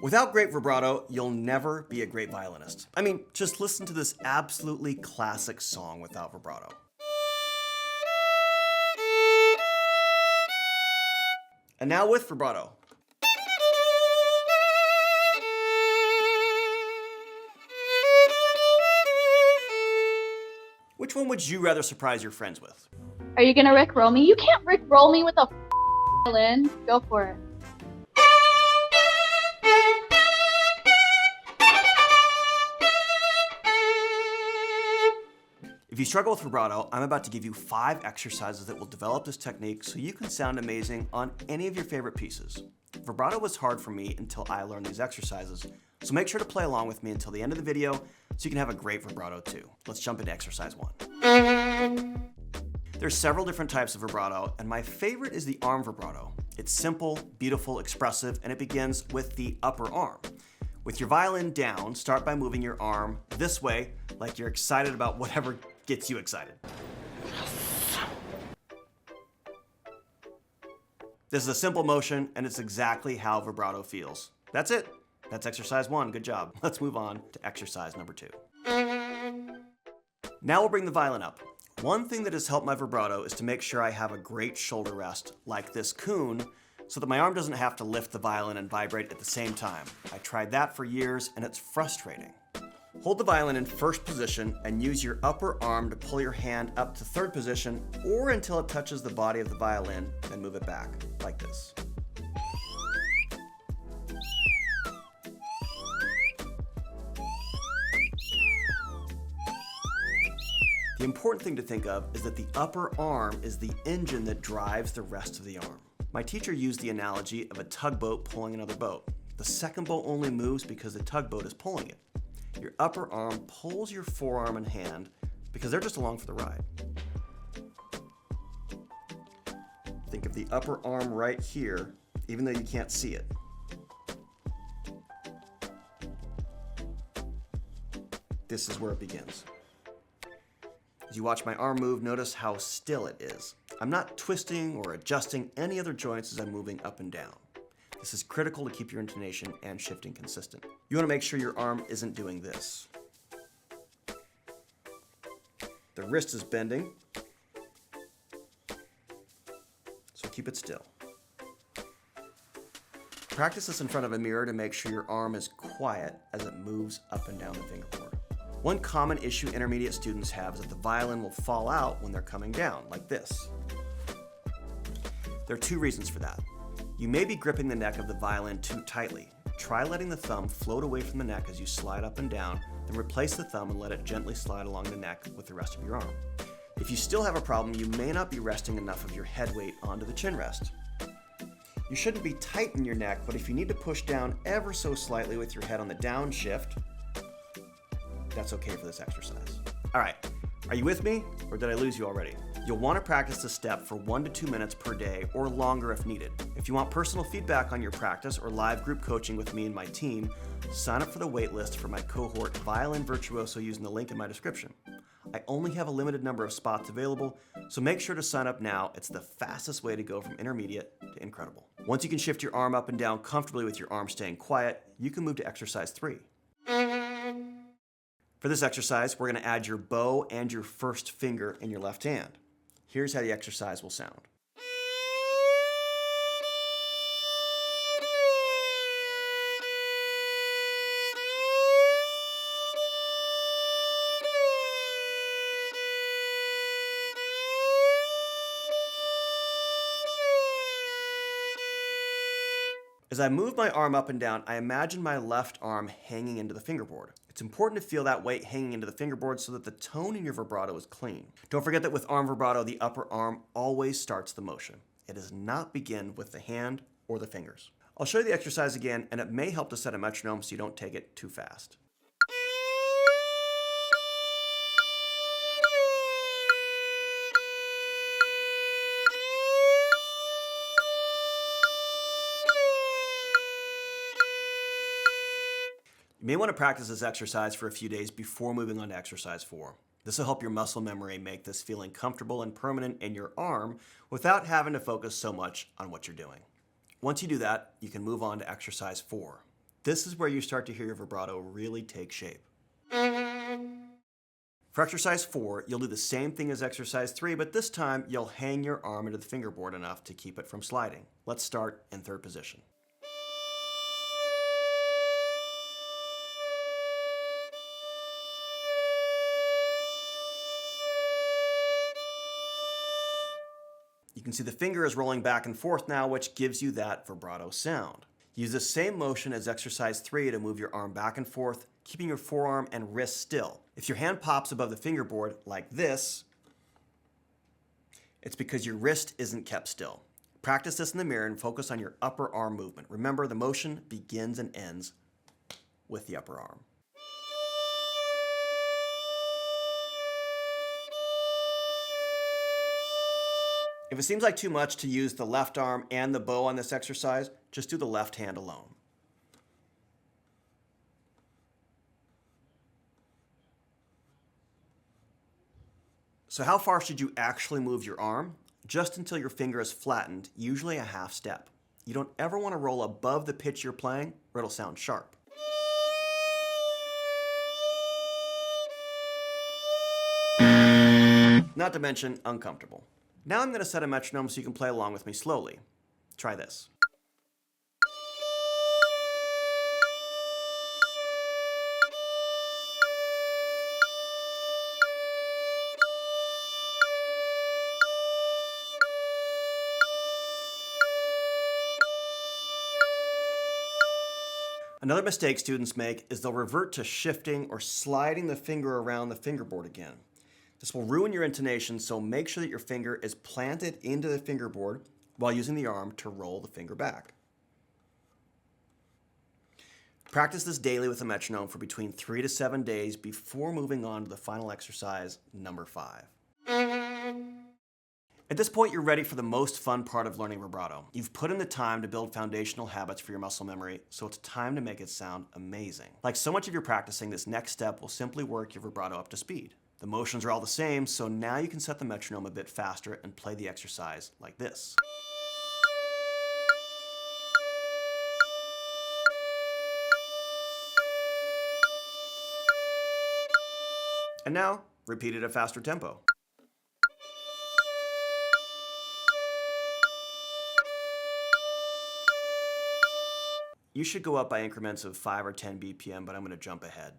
Without great vibrato, you'll never be a great violinist. I mean, just listen to this absolutely classic song without vibrato. And now with vibrato. Which one would you rather surprise your friends with? Are you gonna Rickroll me? You can't Rickroll me with a violin. Go for it. If you struggle with vibrato, I'm about to give you 5 exercises that will develop this technique so you can sound amazing on any of your favorite pieces. Vibrato was hard for me until I learned these exercises, so make sure to play along with me until the end of the video so you can have a great vibrato too. Let's jump into exercise 1. There's several different types of vibrato, and my favorite is the arm vibrato. It's simple, beautiful, expressive, and it begins with the upper arm. With your violin down, start by moving your arm this way, like you're excited about whatever gets you excited. This is a simple motion, and it's exactly how vibrato feels. That's it. That's exercise 1. Good job. Let's move on to exercise number 2. Now we'll bring the violin up. One thing that has helped my vibrato is to make sure I have a great shoulder rest, like this coon, so that my arm doesn't have to lift the violin and vibrate at the same time. I tried that for years, and it's frustrating. Hold the violin in first position and use your upper arm to pull your hand up to third position or until it touches the body of the violin, and move it back, like this. The important thing to think of is that the upper arm is the engine that drives the rest of the arm. My teacher used the analogy of a tugboat pulling another boat. The second boat only moves because the tugboat is pulling it. Your upper arm pulls your forearm and hand because they're just along for the ride. Think of the upper arm right here, even though you can't see it. This is where it begins. As you watch my arm move, notice how still it is. I'm not twisting or adjusting any other joints as I'm moving up and down. This is critical to keep your intonation and shifting consistent. You want to make sure your arm isn't doing this. The wrist is bending, so keep it still. Practice this in front of a mirror to make sure your arm is quiet as it moves up and down the fingerboard. One common issue intermediate students have is that the violin will fall out when they're coming down, like this. There are 2 reasons for that. You may be gripping the neck of the violin too tightly. Try letting the thumb float away from the neck as you slide up and down, then replace the thumb and let it gently slide along the neck with the rest of your arm. If you still have a problem, you may not be resting enough of your head weight onto the chin rest. You shouldn't be tight in your neck, but if you need to push down ever so slightly with your head on the downshift, that's okay for this exercise. All right, are you with me, or did I lose you already? You'll want to practice this step for 1 to 2 minutes per day or longer if needed. If you want personal feedback on your practice or live group coaching with me and my team, sign up for the waitlist for my cohort Violin Virtuoso using the link in my description. I only have a limited number of spots available, so make sure to sign up now. It's the fastest way to go from intermediate to incredible. Once you can shift your arm up and down comfortably with your arm staying quiet, you can move to exercise 3. For this exercise, we're going to add your bow and your first finger in your left hand. Here's how the exercise will sound. As I move my arm up and down, I imagine my left arm hanging into the fingerboard. It's important to feel that weight hanging into the fingerboard so that the tone in your vibrato is clean. Don't forget that with arm vibrato, the upper arm always starts the motion. It does not begin with the hand or the fingers. I'll show you the exercise again, and it may help to set a metronome so you don't take it too fast. You may want to practice this exercise for a few days before moving on to exercise 4. This will help your muscle memory make this feeling comfortable and permanent in your arm without having to focus so much on what you're doing. Once you do that, you can move on to exercise 4. This is where you start to hear your vibrato really take shape. For exercise 4, you'll do the same thing as exercise 3, but this time you'll hang your arm into the fingerboard enough to keep it from sliding. Let's start in third position. You can see the finger is rolling back and forth now, which gives you that vibrato sound. Use the same motion as exercise 3 to move your arm back and forth, keeping your forearm and wrist still. If your hand pops above the fingerboard like this, it's because your wrist isn't kept still. Practice this in the mirror and focus on your upper arm movement. Remember, the motion begins and ends with the upper arm. If it seems like too much to use the left arm and the bow on this exercise, just do the left hand alone. So how far should you actually move your arm? Just until your finger is flattened, usually a half step. You don't ever want to roll above the pitch you're playing, or it'll sound sharp. Not to mention uncomfortable. Now I'm going to set a metronome so you can play along with me slowly. Try this. Another mistake students make is they'll revert to shifting or sliding the finger around the fingerboard again. This will ruin your intonation, so make sure that your finger is planted into the fingerboard while using the arm to roll the finger back. Practice this daily with a metronome for between 3 to 7 days before moving on to the final exercise, number 5. At this point, you're ready for the most fun part of learning vibrato. You've put in the time to build foundational habits for your muscle memory, so it's time to make it sound amazing. Like so much of your practicing, this next step will simply work your vibrato up to speed. The motions are all the same, so now you can set the metronome a bit faster and play the exercise like this. And now, repeat at a faster tempo. You should go up by increments of 5 or 10 BPM, but I'm going to jump ahead.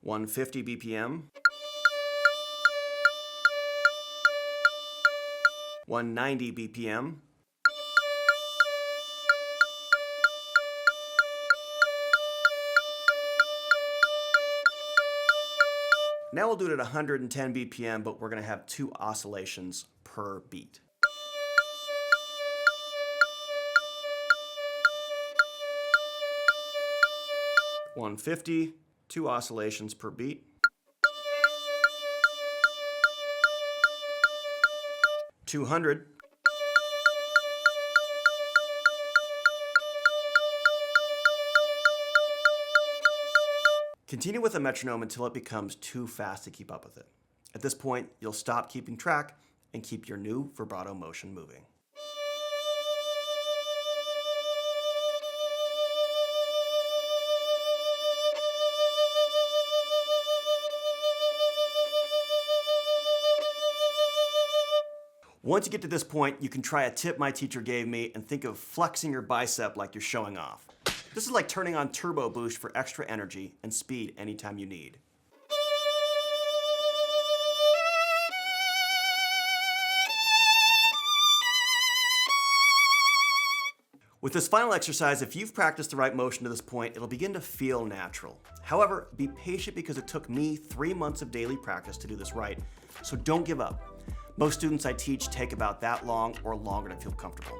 (150 BPM), 190 BPM, now we'll do it at 110 BPM, but we're going to have 2 oscillations per beat. (150), 2 oscillations per beat. 200. Continue with a metronome until it becomes too fast to keep up with it. At this point, you'll stop keeping track and keep your new vibrato motion moving. Once you get to this point, you can try a tip my teacher gave me and think of flexing your bicep like you're showing off. This is like turning on turbo boost for extra energy and speed anytime you need. With this final exercise, if you've practiced the right motion to this point, it'll begin to feel natural. However, be patient because it took me 3 months of daily practice to do this right, so don't give up. Most students I teach take about that long or longer to feel comfortable.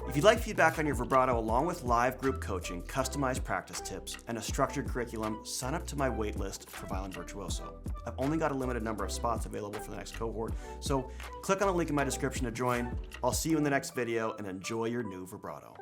If you'd like feedback on your vibrato along with live group coaching, customized practice tips, and a structured curriculum, sign up to my waitlist for Violin Virtuoso. I've only got a limited number of spots available for the next cohort, so click on the link in my description to join. I'll see you in the next video and enjoy your new vibrato.